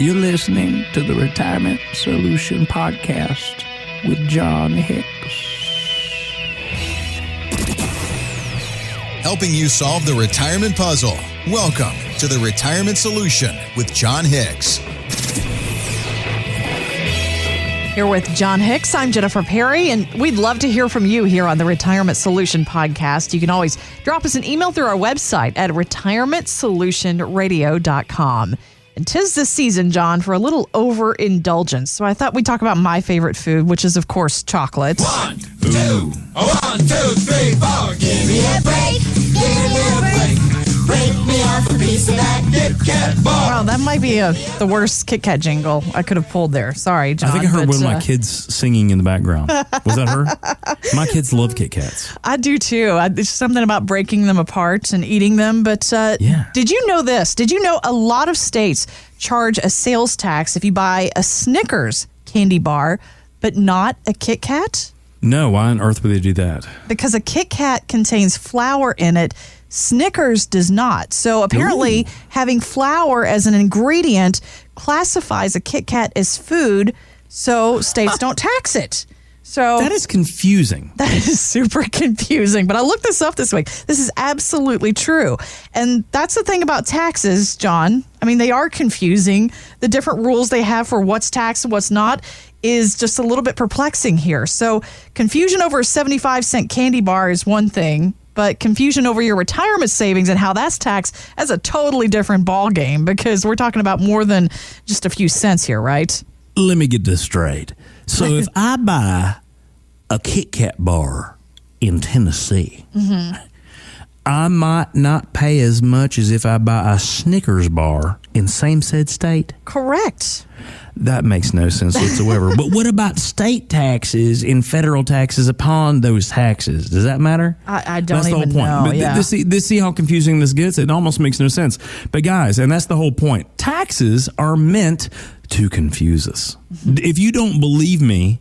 You're listening to the Retirement Solution Podcast with John Hicks. Helping you solve the retirement puzzle. Welcome to the Retirement Solution with John Hicks. Here with John Hicks, I'm Jennifer Perry, and we'd love to hear from you here on the Retirement Solution Podcast. You can always drop us an email through our website at retirementsolutionradio.com. And 'tis this season, John, for a little overindulgence. So I thought we'd talk about my favorite food, which is, of course, chocolate. 1, 2, 1, 2, 3, 4. Give me a break. Give me a break. Break me off a piece of that Kit Kat bar. Wow, that might be the worst Kit Kat jingle I could have pulled there. Sorry, John. I think I heard one of my kids singing in the background. Was that her? My kids love Kit Kats. I do too. There's something about breaking them apart and eating them. But Did you know this? Did you know a lot of states charge a sales tax if you buy a Snickers candy bar, but not a Kit Kat? No, why on earth would they do that? Because a Kit Kat contains flour in it. Snickers does not. So apparently having flour as an ingredient classifies a Kit Kat as food, so states don't tax it. So that is confusing. That is super confusing. But I looked this up this week. This is absolutely true. And that's the thing about taxes, John. I mean, they are confusing. The different rules they have for what's taxed and what's not is just a little bit perplexing here. So confusion over a 75-cent candy bar is one thing, but confusion over your retirement savings and how that's taxed, that's a totally different ballgame, because we're talking about more than just a few cents here, right? Let me get this straight. So if I buy a Kit Kat bar in Tennessee, I might not pay as much as if I buy a Snickers bar in same said state? Correct. That makes no sense whatsoever. But what about state taxes and federal taxes upon those taxes? Does that matter? I don't that's even the whole point. know. But Yeah. see how confusing this gets? It almost makes no sense. But guys, and that's the whole point. Taxes are meant to confuse us. If you don't believe me,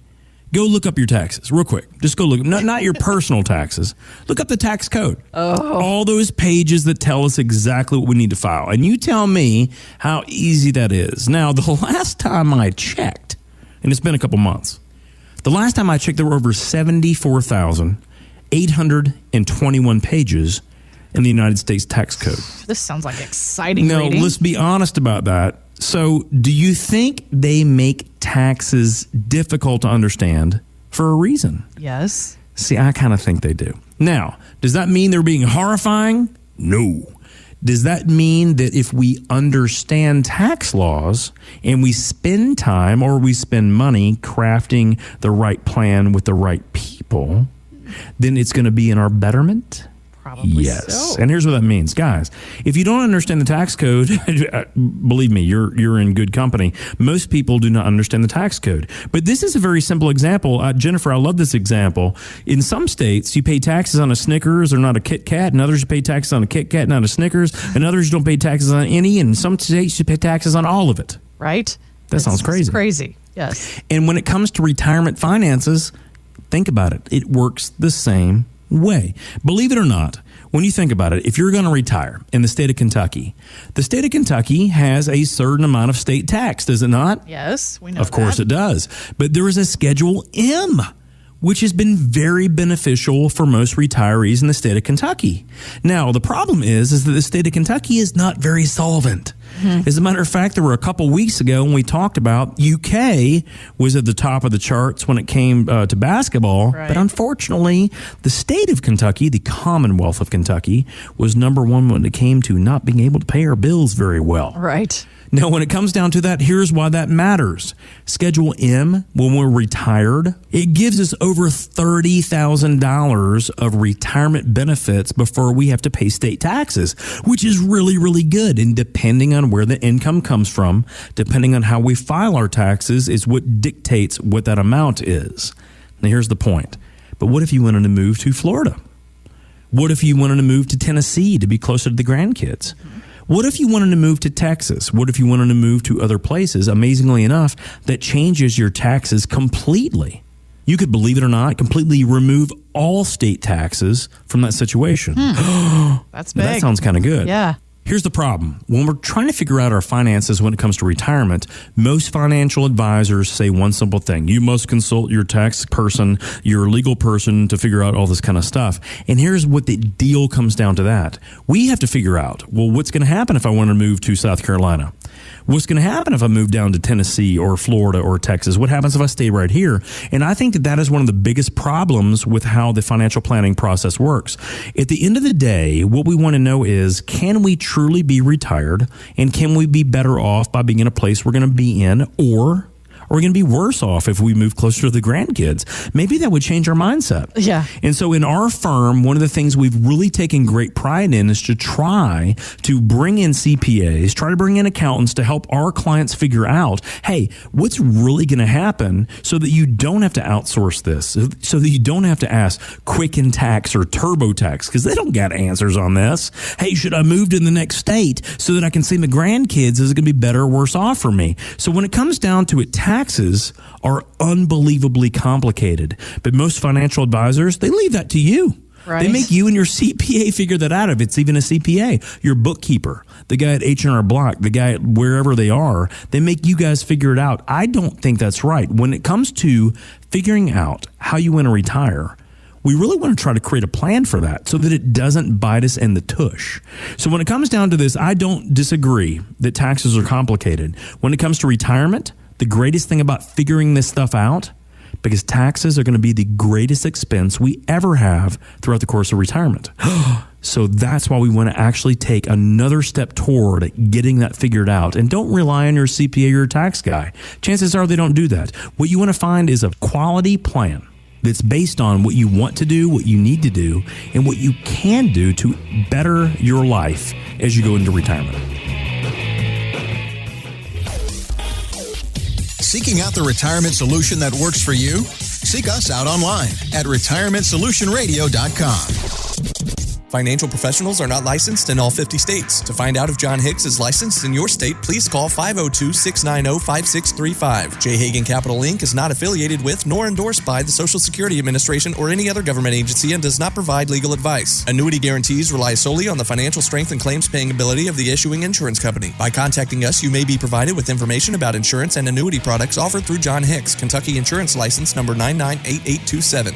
go look up your taxes real quick. Just go look. Not your personal taxes. Look up the tax code. All those pages that tell us exactly what we need to file. And you tell me how easy that is. Now, the last time I checked, and it's been a couple months, the last time I checked, there were over 74,821 pages in the United States tax code. This sounds like exciting Now, reading. let's be honest about that. So, do you think they make taxes difficult to understand for a reason? Yes. See, I kind of think they do. Now, does that mean they're being horrifying? No. Does that mean that if we understand tax laws and we spend time or we spend money crafting the right plan with the right people, then it's going to be in our betterment? Probably Yes. so. And here's what that means. Guys, if you don't understand the tax code, believe me, you're in good company. Most people do not understand the tax code. But this is a very simple example. Jennifer, I love this example. In some states, you pay taxes on a Snickers or not a Kit Kat. In others, you pay taxes on a Kit Kat, not a Snickers. In others, you don't pay taxes on any. And in some states, you pay taxes on all of it. Right? That sounds crazy. It's crazy. Yes. And when it comes to retirement finances, think about it. It works the same way. Believe it or not, when you think about it, if you're going to retire in the state of Kentucky, the state of Kentucky has a certain amount of state tax, does it not? Yes, we know Of course that. it does. But there is a Schedule M, which has been very beneficial for most retirees in the state of Kentucky. Now, the problem is that the state of Kentucky is not very solvent. As a matter of fact, there were a couple weeks ago when we talked about UK was at the top of the charts when it came to basketball. Right. But unfortunately, the state of Kentucky, the Commonwealth of Kentucky, was number one when it came to not being able to pay our bills very well. Right. Now, when it comes down to that, here's why that matters. Schedule M, when we're retired, it gives us over $30,000 of retirement benefits before we have to pay state taxes, which is really, really good. And depending on where the income comes from, depending on how we file our taxes, is what dictates what that amount is. Now, here's the point. But what if you wanted to move to Florida? What if you wanted to move to Tennessee to be closer to the grandkids? What if you wanted to move to Texas? What if you wanted to move to other places? Amazingly enough, that changes your taxes completely. You could, believe it or not, completely remove all state taxes from that situation. That's big. That sounds kind of good. Yeah. Here's the problem. When we're trying to figure out our finances when it comes to retirement, most financial advisors say one simple thing. You must consult your tax person, your legal person to figure out all this kind of stuff. And here's what the deal comes down to that. We have to figure out, well, what's going to happen if I want to move to South Carolina? What's going to happen if I move down to Tennessee or Florida or Texas? What happens if I stay right here? And I think that is one of the biggest problems with how the financial planning process works. At the end of the day, what we want to know is, can we truly be retired? And can we be better off by being in a place we're going to be in, or are we going to be worse off if we move closer to the grandkids? Maybe that would change our mindset. Yeah. And so in our firm, one of the things we've really taken great pride in is to try to bring in CPAs, try to bring in accountants to help our clients figure out, hey, what's really going to happen so that you don't have to outsource this, so that you don't have to ask Quicken Tax or TurboTax, because they don't got answers on this. Hey, should I move to the next state so that I can see my grandkids? Is it going to be better or worse off for me? So when it comes down to it, taxes are unbelievably complicated, but most financial advisors, they leave that to you. Right. They make you and your CPA figure that out, if it's even a CPA, your bookkeeper, the guy at H&R Block, the guy at wherever they are. They make you guys figure it out. I don't think that's right. When it comes to figuring out how you want to retire, we really want to try to create a plan for that so that it doesn't bite us in the tush. So when it comes down to this, I don't disagree that taxes are complicated. When it comes to retirement, the greatest thing about figuring this stuff out, because taxes are going to be the greatest expense we ever have throughout the course of retirement. So that's why we want to actually take another step toward getting that figured out. And don't rely on your CPA or your tax guy. Chances are they don't do that. What you want to find is a quality plan that's based on what you want to do, what you need to do, and what you can do to better your life as you go into retirement. Seeking out the retirement solution that works for you? Seek us out online at retirementsolutionradio.com. Financial professionals are not licensed in all 50 states. To find out if John Hicks is licensed in your state, please call 502-690-5635. J. Hagan Capital Inc. is not affiliated with nor endorsed by the Social Security Administration or any other government agency and does not provide legal advice. Annuity guarantees rely solely on the financial strength and claims paying ability of the issuing insurance company. By contacting us, you may be provided with information about insurance and annuity products offered through John Hicks, Kentucky Insurance License number 998827.